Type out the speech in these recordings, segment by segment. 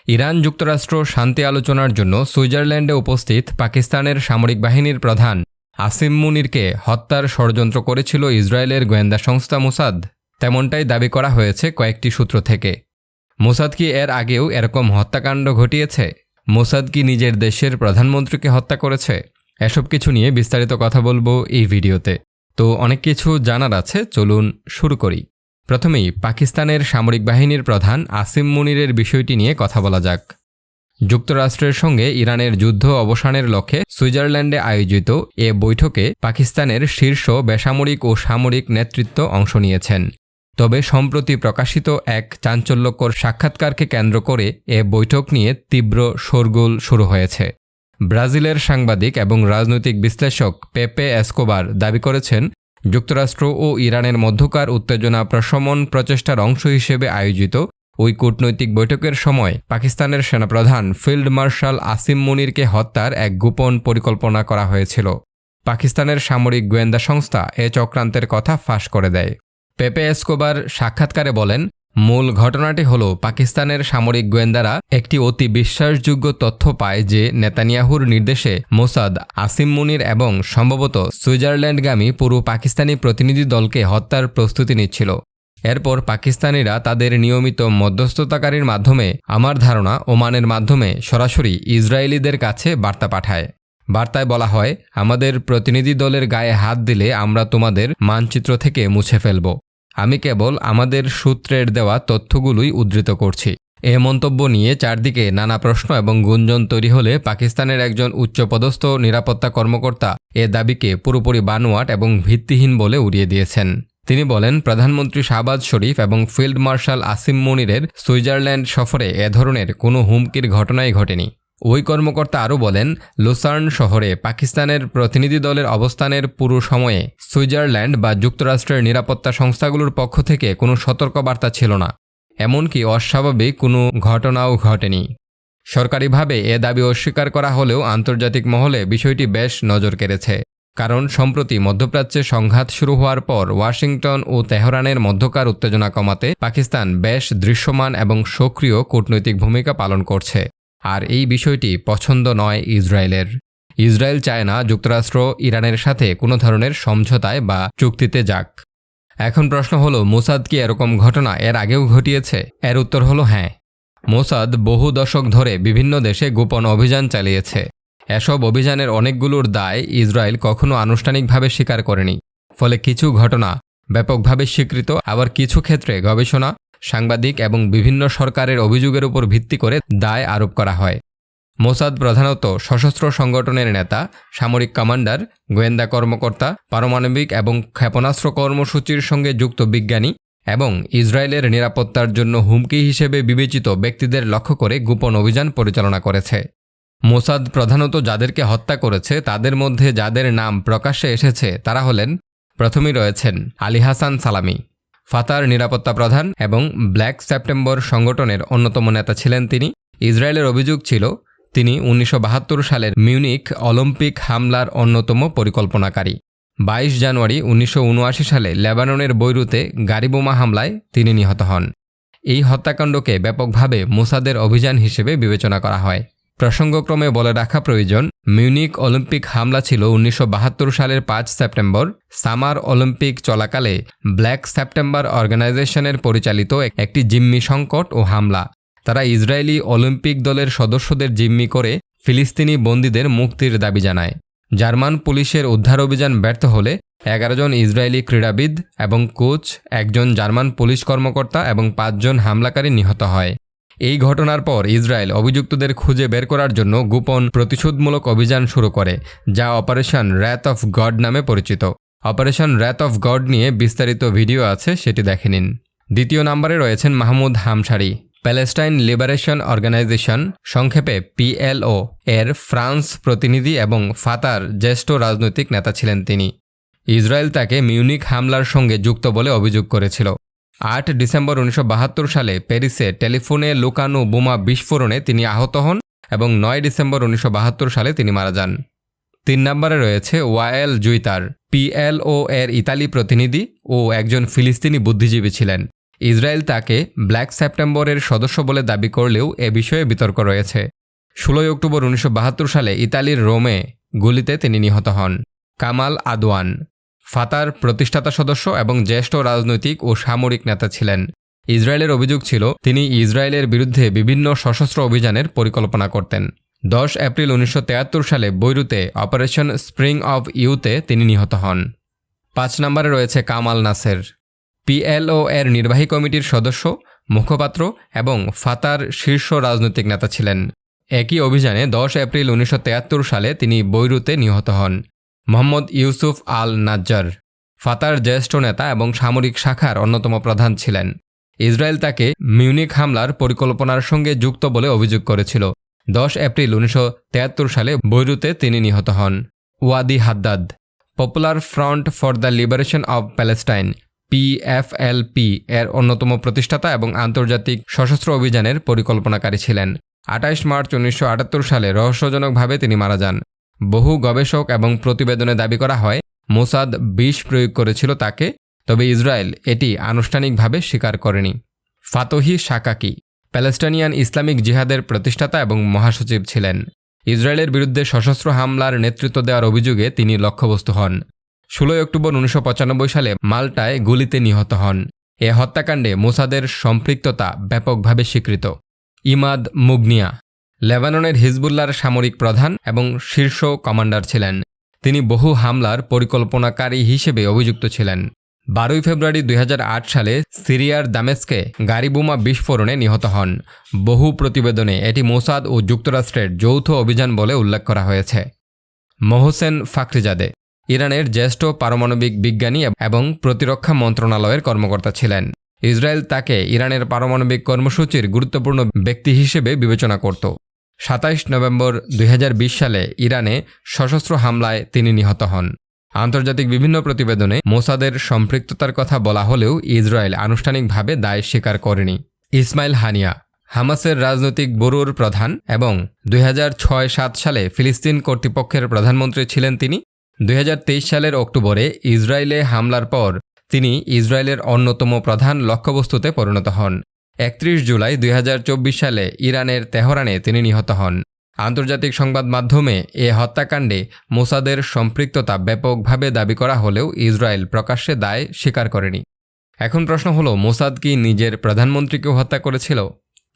Iran যুক্তরাষ্ট্র শান্তি আলোচনার জন্য সুইজারল্যান্ডে উপস্থিত পাকিস্তানের সামরিক বাহিনীর প্রধান আসিম মুনিরকে হত্যার ষড়যন্ত্র করেছিল ইসরায়েলের গোয়েন্দা সংস্থা মোসাদ, তেমনটাই দাবি করা হয়েছে কয়েকটি সূত্র থেকে। মোসাদ কি এর আগেও এরকম হত্যাকাণ্ড ঘটিয়েছে? মোসাদ কি নিজের দেশের প্রধানমন্ত্রীকে হত্যা করেছে? এসব কিছু নিয়ে বিস্তারিত কথা বলবো এই ভিডিওতে। তো অনেক কিছু জানার আছে, চলুন শুরু করি। প্রথমেই পাকিস্তানের সামরিক বাহিনীর প্রধান আসিম মুনিরের বিষয়টি নিয়ে কথা বলা যাক। যুক্তরাষ্ট্রের সঙ্গে ইরানের যুদ্ধ অবসানের লক্ষ্যে সুইজারল্যান্ডে আয়োজিত এ বৈঠকে পাকিস্তানের শীর্ষ বেসামরিক ও সামরিক নেতৃত্ব অংশ নিয়েছেন। তবে সম্প্রতি প্রকাশিত এক চাঞ্চল্যকর সাক্ষাৎকারকে কেন্দ্র করে এ বৈঠক নিয়ে তীব্র শোরগোল শুরু হয়েছে। ব্রাজিলের সাংবাদিক এবং রাজনৈতিক বিশ্লেষক পেপে এসকোবার দাবি করেছেন, যুক্তরাষ্ট্র ও ইরানের মধ্যকার উত্তেজনা প্রশমন প্রচেষ্টার অংশ হিসেবে আয়োজিত ওই কূটনৈতিক বৈঠকের সময় পাকিস্তানের সেনাপ্রধান ফিল্ড মার্শাল আসিম মুনিরকে হত্যার এক গোপন পরিকল্পনা করা হয়েছিল। পাকিস্তানের সামরিক গোয়েন্দা সংস্থা এ চক্রান্তের কথা ফাঁস করে দেয়। পেপে এসকোবার সাক্ষাৎকারে বলেন, মূল ঘটনাটি হল পাকিস্তানের সামরিক গোয়েন্দারা একটি অতি বিশ্বাসযোগ্য তথ্য পায় যে নেতানিয়াহুর নির্দেশে মোসাদ আসিম মুনির এবং সম্ভবত সুইজারল্যান্ডগামী পুরো পাকিস্তানি প্রতিনিধি দলকে হত্যার প্রস্তুতি নিচ্ছিল। এরপর পাকিস্তানিরা তাদের নিয়মিত মধ্যস্থতাকারীর মাধ্যমে, আমার ধারণা ওমানের মাধ্যমে, সরাসরি ইসরায়েলিদের কাছে বার্তা পাঠায়। বার্তায় বলা হয়, আমাদের প্রতিনিধি দলের গায়ে হাত দিলে আমরা তোমাদের মানচিত্র থেকে মুছে ফেলব। আমি কেবল আমাদের সূত্রের দেওয়া তথ্যগুলোই উদ্ধৃত করছি। এ মন্তব্য নিয়ে চারদিকে নানা প্রশ্ন এবং গুঞ্জন তৈরি হলে পাকিস্তানের একজন উচ্চপদস্থ নিরাপত্তা কর্মকর্তা এ দাবিকে পুরোপুরি বানোয়াট এবং ভিত্তিহীন বলে উড়িয়ে দিয়েছেন। তিনি বলেন, প্রধানমন্ত্রী শাহবাজ শরীফ এবং ফিল্ড মার্শাল আসিম মুনিরের সুইজারল্যান্ড সফরে এ ধরনের কোনো হুমকির ঘটনাই ঘটেনি। ওই কর্মকর্তা আরও বলেন, লুসার্ন শহরে পাকিস্তানের প্রতিনিধি দলের অবস্থানের পুরো সময়ে সুইজারল্যান্ড বা যুক্তরাষ্ট্রের নিরাপত্তা সংস্থাগুলোর পক্ষ থেকে কোনো সতর্কবার্তা ছিল না, এমনকি অস্বাভাবিক কোনো ঘটনাও ঘটেনি। সরকারিভাবে এ দাবি অস্বীকার করা হলেও আন্তর্জাতিক মহলে বিষয়টি বেশ নজর কেড়েছে। কারণ সম্প্রতি মধ্যপ্রাচ্যে সংঘাত শুরু হওয়ার পর ওয়াশিংটন ও তেহরানের মধ্যকার উত্তেজনা কমাতে পাকিস্তান বেশ দৃশ্যমান এবং সক্রিয় কূটনৈতিক ভূমিকা পালন করছে। আর এই বিষয়টি পছন্দ নয় ইসরায়েলের। ইসরায়েল চায় না যুক্তরাষ্ট্র ইরানের সাথে কোনো ধরনের সমঝোতায় বা চুক্তিতে যাক। এখন প্রশ্ন হলো, মোসাদ কি এরকম ঘটনা এর আগেও ঘটিয়েছে? এর উত্তর হলো হ্যাঁ। মোসাদ বহু দশক ধরে বিভিন্ন দেশে গোপন অভিযান চালিয়েছে। এসব অভিযানের অনেকগুলোর দায় ইসরায়েল কখনো আনুষ্ঠানিকভাবে স্বীকার করেনি। ফলে কিছু ঘটনা ব্যাপকভাবে স্বীকৃত, আবার কিছু ক্ষেত্রে গবেষণা, সাংবাদিক এবং বিভিন্ন সরকারের অভিযোগের উপর ভিত্তি করে দায় আরোপ করা হয়। মোসাদ প্রধানত সশস্ত্র সংগঠনের নেতা, সামরিক কমান্ডার, গোয়েন্দা কর্মকর্তা, পারমাণবিক এবং ক্ষেপণাস্ত্র কর্মসূচির সঙ্গে যুক্ত বিজ্ঞানী এবং ইসরায়েলের নিরাপত্তার জন্য হুমকি হিসেবে বিবেচিত ব্যক্তিদের লক্ষ্য করে গোপন অভিযান পরিচালনা করেছে। মোসাদ প্রধানত যাদেরকে হত্যা করেছে তাদের মধ্যে যাদের নাম প্রকাশ্যে এসেছে তারা হলেন, প্রথমেই রয়েছেন আলী হাসান সালামি, ফাতার নিরাপত্তা প্রধান এবং ব্ল্যাক সেপ্টেম্বর সংগঠনের অন্যতম নেতা ছিলেন তিনি। ইসরায়েলের অভিযোগ ছিল তিনি 1972 সালের মিউনিক অলিম্পিক হামলার অন্যতম পরিকল্পনাকারী। 22 জানুয়ারি 1979 সালে লেবাননের বৈরুতে গাড়িবোমা হামলায় তিনি নিহত হন। এই হত্যাকাণ্ডকে ব্যাপকভাবে মোসাদের অভিযান হিসেবে বিবেচনা করা হয়। প্রসঙ্গক্রমে বলে রাখা প্রয়োজন, মিউনিক অলিম্পিক হামলা ছিল 1972 সালের 5 সেপ্টেম্বর সামার অলিম্পিক চলাকালে ব্ল্যাক সেপ্টেম্বর অর্গানাইজেশনের পরিচালিত একটি জিম্মি সংকট ও হামলা। তারা ইসরায়েলি অলিম্পিক দলের সদস্যদের জিম্মি করে ফিলিস্তিনি বন্দীদের মুক্তির দাবি জানায়। জার্মান পুলিশের উদ্ধার অভিযান ব্যর্থ হলে 11 জন ইসরায়েলি ক্রীড়াবিদ এবং কোচ, একজন জার্মান পুলিশ কর্মকর্তা এবং 5 জন হামলাকারী নিহত হয়। এই ঘটনার পর ইসরায়েল অভিযুক্তদের খুঁজে বের করার জন্য গোপন প্রতিশোধমূলক অভিযান শুরু করে, যা অপারেশন র্যাথ অফ গড নামে পরিচিত। অপারেশন র্যাথ অফ গড নিয়ে বিস্তারিত ভিডিও আছে, সেটি দেখে নিন। দ্বিতীয় নম্বরে রয়েছেন মাহমুদ হামশারি, প্যালেস্টাইন লিবারেশন অর্গানাইজেশন সংক্ষেপে PLO এর ফ্রান্স প্রতিনিধি এবং ফাতার জ্যেষ্ঠ রাজনৈতিক নেতা ছিলেন তিনি। ইসরায়েল তাকে মিউনিক হামলার সঙ্গে যুক্ত বলে অভিযোগ করেছিল। 8 ডিসেম্বর 1972 সালে প্যারিসে টেলিফোনে লুকানো বোমা বিস্ফোরণে তিনি আহত হন এবং 9 ডিসেম্বর 1972 সালে তিনি মারা যান। 3 নম্বরে রয়েছে ওয়ায়েল জুইতার, PLO এর ইতালি প্রতিনিধি ও একজন ফিলিস্তিনি বুদ্ধিজীবী ছিলেন। ইসরায়েল তাকে ব্ল্যাক সেপ্টেম্বরের সদস্য বলে দাবি করলেও এ বিষয়ে বিতর্ক রয়েছে। 16 অক্টোবর 1972 সালে ইতালির রোমে গুলিতে তিনি নিহত হন। কামাল আদওয়ান ফাতার প্রতিষ্ঠাতা সদস্য এবং জ্যেষ্ঠ রাজনৈতিক ও সামরিক নেতা ছিলেন। ইসরায়েলের অভিযোগ ছিল তিনি ইসরায়েলের বিরুদ্ধে বিভিন্ন সশস্ত্র অভিযানের পরিকল্পনা করতেন। 10 এপ্রিল 1973 সালে বৈরুতে অপারেশন স্প্রিং অফ ইউতে তিনি নিহত হন। 5 নম্বরে রয়েছে কামাল নাসের। PLO এর নির্বাহী কমিটির সদস্য, মুখপাত্র এবং ফাতার শীর্ষ রাজনৈতিক নেতা ছিলেন। একই অভিযানে 10 এপ্রিল 1973 সালে তিনি বৈরুতে নিহত হন। মোহাম্মদ ইউসুফ আল নাজ্জার ফাতার জ্যেষ্ঠ নেতা এবং সামরিক শাখার অন্যতম প্রধান ছিলেন। ইসরায়েল তাকে মিউনিক হামলার পরিকল্পনার সঙ্গে যুক্ত বলে অভিযোগ করেছিল। 10 এপ্রিল 1973 সালে বৈরুতে তিনি নিহত হন। Wadi Haddad Popular Front for the Liberation of Palestine PFLP এর অন্যতম প্রতিষ্ঠাতা এবং আন্তর্জাতিক সশস্ত্র অভিযানের পরিকল্পনাকারী ছিলেন। 28 মার্চ 1978 সালে রহস্যজনকভাবে তিনি মারা যান। বহু গবেষক এবং প্রতিবেদনে দাবি করা হয় মোসাদ বিষ প্রয়োগ করেছিল তাকে, তবে ইসরায়েল এটি আনুষ্ঠানিকভাবে স্বীকার করেনি। ফাতহি শাকাকি প্যালেস্টাইনিয়ান ইসলামিক জিহাদের প্রতিষ্ঠাতা এবং মহাসচিব ছিলেন। ইসরায়েলের বিরুদ্ধে সশস্ত্র হামলার নেতৃত্ব দেওয়ার অভিযোগে তিনি লক্ষ্যবস্তু হন। 16 অক্টোবর 1995 সালে মাল্টায় গুলিতে নিহত হন। এ হত্যাকাণ্ডে মোসাদের সম্পৃক্ততা ব্যাপকভাবে স্বীকৃত। ইমাদ মুগনিয়া লেবাননের হিজবুল্লাহর সামরিক প্রধান এবং শীর্ষ কমান্ডার ছিলেন। তিনি বহু হামলার পরিকল্পনাকারী হিসেবে অভিযুক্ত ছিলেন। 12 ফেব্রুয়ারি 2008 সালে সিরিয়ার দামেস্কে গাড়িবোমা বিস্ফোরণে নিহত হন। বহু প্রতিবেদনে এটি মোসাদ ও যুক্তরাষ্ট্রের যৌথ অভিযান বলে উল্লেখ করা হয়েছে। মোহসেন ফাখরিজাদে ইরানের জ্যেষ্ঠ পারমাণবিক বিজ্ঞানী এবং প্রতিরক্ষা মন্ত্রণালয়ের কর্মকর্তা ছিলেন। ইসরায়েল তাকে ইরানের পারমাণবিক কর্মসূচির গুরুত্বপূর্ণ ব্যক্তি হিসেবে বিবেচনা করত। 27 নভেম্বর 2020 সালে ইরানে সশস্ত্র হামলায় তিনি নিহত হন। আন্তর্জাতিক বিভিন্ন প্রতিবেদনে মোসাদের সম্পৃক্ততার কথা বলা হলেও ইসরায়েল আনুষ্ঠানিকভাবে দায় স্বীকার করেনি। ইসমাইল হানিয়া হামাসের রাজনৈতিক ব্যুরোর প্রধান এবং 2006-07 সালে ফিলিস্তিন কর্তৃপক্ষের প্রধানমন্ত্রী ছিলেন তিনি। 2023 সালের অক্টোবরে ইসরায়েলে হামলার পর তিনি ইসরায়েলের অন্যতম প্রধান লক্ষ্যবস্তুতে পরিণত হন। 31 জুলাই 2024 সালে ইরানের তেহরানে তিনি নিহত হন। আন্তর্জাতিক সংবাদ মাধ্যমে এ হত্যাকাণ্ডে মোসাদের সম্পৃক্ততা ব্যাপকভাবে দাবি করা হলেও ইসরায়েল প্রকাশ্যে দায় স্বীকার করেনি। এখন প্রশ্ন হলো, মোসাদ কি নিজের প্রধানমন্ত্রীকেও হত্যা করেছিল?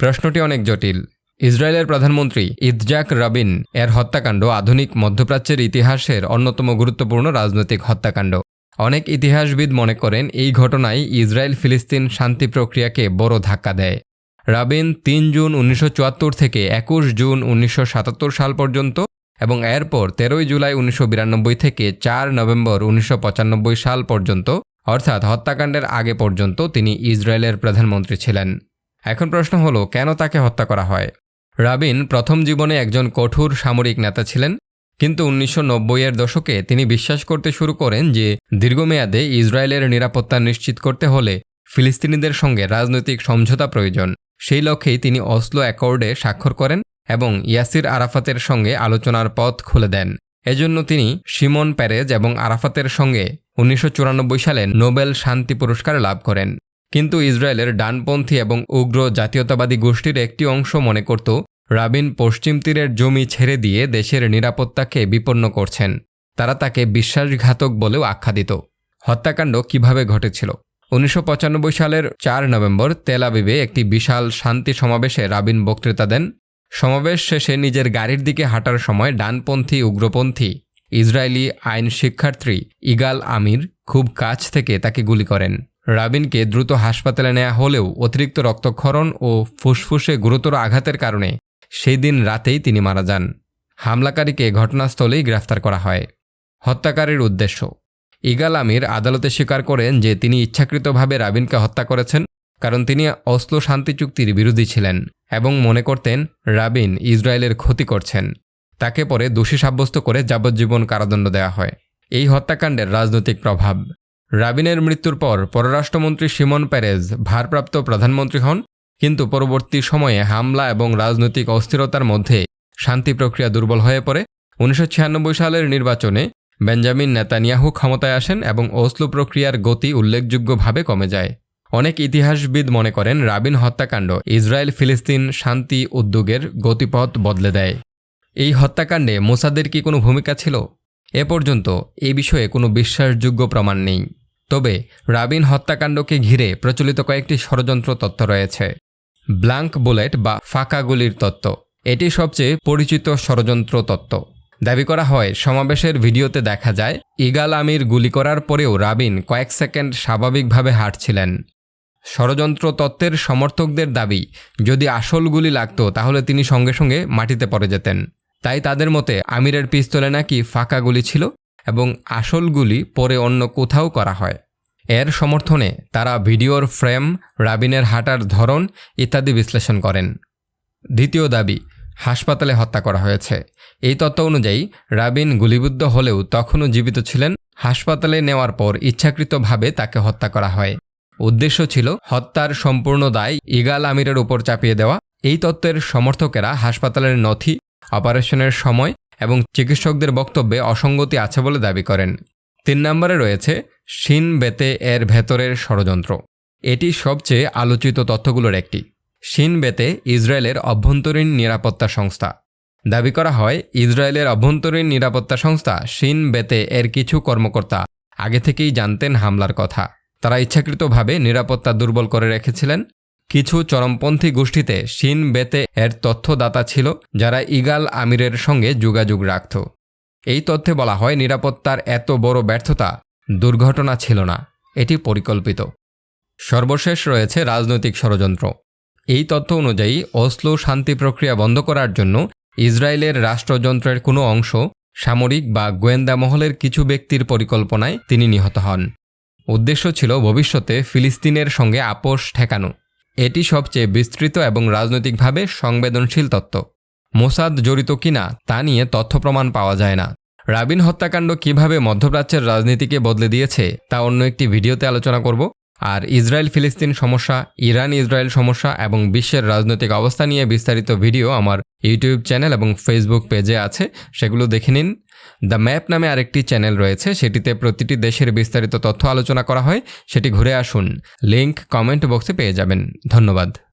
প্রশ্নটি অনেক জটিল। ইসরায়েলের প্রধানমন্ত্রী ইৎজাক রাবিন এর হত্যাকাণ্ড আধুনিক মধ্যপ্রাচ্যের ইতিহাসের অন্যতম গুরুত্বপূর্ণ রাজনৈতিক হত্যাকাণ্ড। অনেক ইতিহাসবিদ মনে করেন এই ঘটনায় ইসরায়েল ফিলিস্তিন শান্তি প্রক্রিয়াকে বড় ধাক্কা দেয়। রাবিন 3 জুন 1974 থেকে 21 জুন 1977 সাল পর্যন্ত এবং এরপর 13 জুলাই 1992 থেকে 4 নভেম্বর 1995 সাল পর্যন্ত, অর্থাৎ হত্যাকাণ্ডের আগে পর্যন্ত তিনি ইসরায়েলের প্রধানমন্ত্রী ছিলেন। এখন প্রশ্ন হলো, কেন তাকে হত্যা করা হয়? রাবিন প্রথম জীবনে একজন কঠোর সামরিক নেতা ছিলেন, কিন্তু 1990-এর দশকে তিনি বিশ্বাস করতে শুরু করেন যে দীর্ঘমেয়াদে ইসরায়েলের নিরাপত্তা নিশ্চিত করতে হলে ফিলিস্তিনিদের সঙ্গে রাজনৈতিক সমঝোতা প্রয়োজন। সেই লক্ষ্যেই তিনি অসলো অ্যাকর্ডে স্বাক্ষর করেন এবং ইয়াসির আরাফাতের সঙ্গে আলোচনার পথ খুলে দেন। এজন্য তিনি শিমন পেরেজ এবং আরাফাতের সঙ্গে 1994 সালে নোবেল শান্তি পুরস্কার লাভ করেন। কিন্তু ইসরায়েলের ডানপন্থী এবং উগ্র জাতীয়তাবাদী গোষ্ঠীর একটি অংশ মনে করত রাবিন পশ্চিম তীরের জমি ছেড়ে দিয়ে দেশের নিরাপত্তাকে বিপন্ন করছেন। তারা তাকে বিশ্বাসঘাতক বলেও আখ্যা দিত। হত্যাকাণ্ড কিভাবে ঘটেছিল? 1995 সালের 4 নভেম্বর তেল আবিবে একটি বিশাল শান্তি সমাবেশে রাবিন বক্তৃতা দেন। সমাবেশ শেষে নিজের গাড়ির দিকে হাঁটার সময় ডানপন্থী উগ্রপন্থী ইসরায়েলি আইন শিক্ষার্থী ইগাল আমির খুব কাছ থেকে তাকে গুলি করেন। রাবিনকে দ্রুত হাসপাতালে নেওয়া হলেও অতিরিক্ত রক্তক্ষরণ ও ফুসফুসে গুরুতর আঘাতের কারণে সেই দিন রাতেই তিনি মারা যান। হামলাকারীকে ঘটনাস্থলেই গ্রেফতার করা হয়। হত্যাকারীর উদ্দেশ্য: ইগাল আমির আদালতে স্বীকার করেন যে তিনি ইচ্ছাকৃতভাবে রাবিনকে হত্যা করেছেন, কারণ তিনি অসলো শান্তি চুক্তির বিরোধী ছিলেন এবং মনে করতেন রাবিন ইসরায়েলের ক্ষতি করছেন। তাকে পরে দোষী সাব্যস্ত করে যাবজ্জীবন কারাদণ্ড দেওয়া হয়। এই হত্যাকাণ্ডের রাজনৈতিক প্রভাব: রাবিনের মৃত্যুর পর পররাষ্ট্রমন্ত্রী শিমন পেরেজ ভারপ্রাপ্ত প্রধানমন্ত্রী হন, কিন্তু পরবর্তী সময়ে হামলা এবং রাজনৈতিক অস্থিরতার মধ্যে শান্তি প্রক্রিয়া দুর্বল হয়ে পড়ে। 1996 সালের নির্বাচনে বেঞ্জামিন নেতানিয়াহু ক্ষমতায় আসেন এবং ওসলো প্রক্রিয়ার গতি উল্লেখযোগ্যভাবে কমে যায়। অনেক ইতিহাসবিদ মনে করেন রাবিন হত্যাকাণ্ড ইসরায়েল ফিলিস্তিন শান্তি উদ্যোগের গতিপথ বদলে দেয়। এই হত্যাকাণ্ডে মোসাদের কি কোনো ভূমিকা ছিল? এ পর্যন্ত এই বিষয়ে কোনো বিশ্বাসযোগ্য প্রমাণ নেই। তবে রাবিন হত্যাকাণ্ডকে ঘিরে প্রচলিত কয়েকটি ষড়যন্ত্র তত্ত্ব রয়েছে। ব্ল্যাঙ্ক বুলেট বা ফাঁকা গুলির তত্ত্ব, এটি সবচেয়ে পরিচিত ষড়যন্ত্র তত্ত্ব। দাবি করা হয় সমাবেশের ভিডিওতে দেখা যায় ইগাল আমির গুলি করার পরেও রাবিন কয়েক সেকেন্ড স্বাভাবিকভাবে হাঁটছিলেন। ষড়যন্ত্র তত্ত্বের সমর্থকদের দাবি, যদি আসল গুলি লাগতো তাহলে তিনি সঙ্গে সঙ্গে মাটিতে পড়ে যেতেন। তাই তাদের মতে আমিরের পিস্তলে নাকি ফাঁকা গুলি ছিল এবং আসল গুলি পরে অন্য কোথাও করা হয়। এর সমর্থনে তারা ভিডিওর ফ্রেম, রাবিনের হাঁটার ধরন ইত্যাদি বিশ্লেষণ করেন। দ্বিতীয় দাবি, হাসপাতালে হত্যা করা হয়েছে। এই তত্ত্ব অনুযায়ী রাবিন গুলিবিদ্ধ হলেও তখনও জীবিত ছিলেন। হাসপাতালে নেওয়ার পর ইচ্ছাকৃতভাবে তাকে হত্যা করা হয়। উদ্দেশ্য ছিল হত্যার সম্পূর্ণ দায় ইগাল আমিরের উপর চাপিয়ে দেওয়া। এই তত্ত্বের সমর্থকেরা হাসপাতালের নথি, অপারেশনের সময় এবং চিকিৎসকদের বক্তব্যে অসঙ্গতি আছে বলে দাবি করেন। 3 নম্বরে রয়েছে শিন বেতে এর ভেতরের ষড়যন্ত্র। এটি সবচেয়ে আলোচিত তথ্যগুলোর একটি। শিন বেতে ইসরায়েলের অভ্যন্তরীণ নিরাপত্তা সংস্থা। দাবি করা হয় ইসরায়েলের অভ্যন্তরীণ নিরাপত্তা সংস্থা শিন বেতে এর কিছু কর্মকর্তা আগে থেকেই জানতেন হামলার কথা। তারা ইচ্ছাকৃতভাবে নিরাপত্তা দুর্বল করে রেখেছিলেন। কিছু চরমপন্থী গোষ্ঠীতে শিন বেতে এর তথ্যদাতা ছিল, যারা ইগাল আমিরের সঙ্গে যোগাযোগ রাখত। এই তথ্যে বলা হয় নিরাপত্তার এত বড় ব্যর্থতা দুর্ঘটনা ছিল না, এটি পরিকল্পিত। সর্বশেষ রয়েছে রাজনৈতিক ষড়যন্ত্র। এই তথ্য অনুযায়ী ওসলো শান্তি প্রক্রিয়া বন্ধ করার জন্য ইসরায়েলের রাষ্ট্রযন্ত্রের কোনো অংশ সামরিক বা গোয়েন্দা মহলের কিছু ব্যক্তির পরিকল্পনায় তিনি নিহত হন। উদ্দেশ্য ছিল ভবিষ্যতে ফিলিস্তিনের সঙ্গে আপোষ ঠেকানো। এটি সবচেয়ে বিস্তৃত এবং রাজনৈতিকভাবে সংবেদনশীল তত্ত্ব। মোসাদ জড়িত কিনা তা নিয়ে তথ্য প্রমাণ পাওয়া যায় না। রাবিন হত্যাকাণ্ড কিভাবে মধ্যপ্রাচ্যের রাজনীতিকে বদলে দিয়েছে তা অন্য একটি ভিডিওতে আলোচনা করব। আর ইসরায়েল ফিলিস্তিন সমস্যা, ইরান ইসরায়েল সমস্যা এবং বিশ্বের রাজনৈতিক অবস্থা নিয়ে বিস্তারিত ভিডিও আমার ইউটিউব চ্যানেল এবং ফেসবুক পেজে আছে, সেগুলো দেখে নিন। দ্য ম্যাপ নামে আরেকটি চ্যানেল রয়েছে, সেটিতে প্রতিটি দেশের বিস্তারিত তথ্য আলোচনা করা হয়, সেটি ঘুরে আসুন। লিংক কমেন্ট বক্সে পেয়ে যাবেন। ধন্যবাদ।